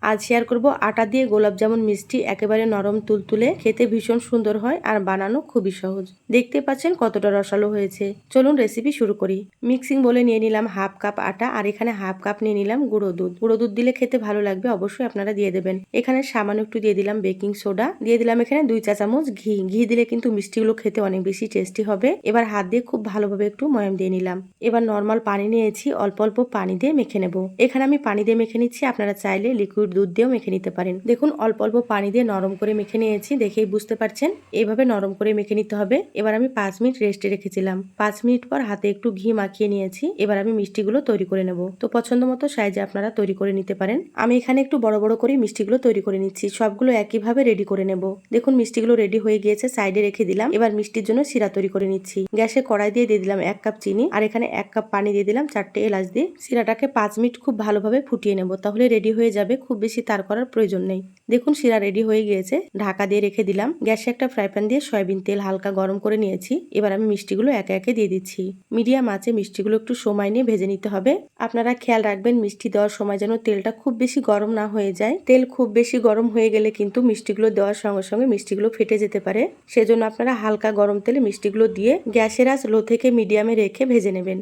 আজ শেয়ার করব আটা দিয়ে গোলাপ জামুন মিষ্টি, একেবারে নরম তুলতুলে, খেতে ভীষণ সুন্দর হয় আর বানানো খুবই সহজ। দেখতে পাচ্ছেন কতটা রসালো হয়েছে। চলুন রেসিপি শুরু করি। মিক্সিং বলে নিয়ে নিলাম হাফ কাপ আটা, আর এখানে হাফ কাপ নিয়ে নিলাম গুঁড়ো দুধ। গুঁড়ো দুধ দিলে খেতে ভালো লাগবে, অবশ্যই আপনারা দিয়ে দেবেন। এখানে সামান্য একটু দিয়ে দিলাম বেকিং সোডা, দিয়ে দিলাম এখানে 2 চা চামচ ঘি। ঘি দিলে কিন্তু মিষ্টিগুলো খেতে অনেক বেশি টেস্টি হবে। এবার হাত দিয়ে খুব ভালোভাবে একটু ময়াম দিয়ে নিলাম। এবার নর্মাল পানি নিয়েছি, অল্প অল্প পানি দিয়ে মেখে নেব। এখানে আমি পানি দিয়ে মেখে নিচ্ছি, আপনারা চাইলে লিকুইড দুধ দিয়েও মেখে নিতে পারেন। দেখুন অল্প অল্প পানি দিয়ে নরম করে মেখে নিয়েছি, দেখেই বুঝতে পারছেন। এইভাবে নরম করে মেখে নিতে হবে। এবার আমি 5 মিনিট রেস্টে রেখেছিলাম। 5 মিনিট পর হাতে একটু ঘি মাখিয়ে নিয়েছি। এবার আমি মিষ্টিগুলো তৈরি করে নেব। তো পছন্দ মতো সাইজে আপনারা তৈরি করে নিতে পারেন। আমি এখানে একটু বড় বড় করে মিষ্টিগুলো তৈরি করে নিচ্ছি। সবগুলো একইভাবে রেডি করে নেব। দেখুন মিষ্টিগুলো রেডি হয়ে গিয়েছে, সাইডে রেখে দিলাম। এবার মিষ্টির জন্য সিরা তৈরি করে নিচ্ছি। গ্যাসে কড়াই দিয়ে দিলাম 1 কাপ চিনি, আর এখানে 1 কাপ পানি দিয়ে দিলাম, 4টে এলাচ দিয়ে সিরাটাকে 5 মিনিট খুব ভালোভাবে ফুটিয়ে নেব, তাহলে রেডি হয়ে যাবে। খুব বেশি তার করার প্রয়োজন নেই। দেখুন শিরা রেডি হয়ে গিয়েছে, ঢাকা দিয়ে রেখে দিলাম। গ্যাসে একটা ফ্রাই প্যান দিয়ে সয়াবিন তেল হালকা গরম করে নিয়েছি। এবার আমি মিষ্টিগুলো একে একে দিয়ে দিচ্ছি। মিডিয়াম আঁচে মিষ্টিগুলো একটু সময় নিয়ে ভেজে নিতে হবে। আপনারা খেয়াল রাখবেন মিষ্টি দেওয়ার সময় যেন তেলটা খুব বেশি গরম না হয়ে যায়। তেল খুব বেশি গরম হয়ে গেলে কিন্তু মিষ্টিগুলো দেওয়ার সঙ্গে সঙ্গে মিষ্টিগুলো ফেটে যেতে পারে। সেজন্য আপনারা হালকা গরম তেলে মিষ্টিগুলো দিয়ে গ্যাসের আঁচ লো থেকে মিডিয়ামে রেখে ভেজে নেবেন।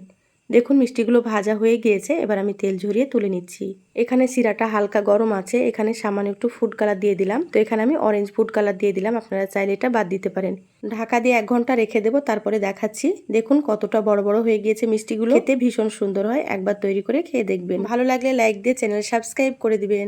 দেখুন মিষ্টিগুলো ভাজা হয়ে গিয়েছে, এবার আমি তেল ঝরিয়ে তুলে নিচ্ছি। এখানে সিরাটা হালকা গরম আছে, এখানে সামান্য একটু ফুড কালার দিয়ে দিলাম। তো এখানে আমি অরেঞ্জ ফুড কালার দিয়ে দিলাম, আপনারা চাইলে এটা বাদ দিতে পারেন। ঢাকা দিয়ে 1 ঘন্টা রেখে দেবো, তারপরে দেখাচ্ছি। দেখুন কতটা বড় বড় হয়ে গিয়েছে মিষ্টিগুলো, খেতে ভীষণ সুন্দর হয়। একবার তৈরি করে খেয়ে দেখবেন। ভালো লাগলে লাইক দিয়ে চ্যানেল সাবস্ক্রাইব করে দিবেন।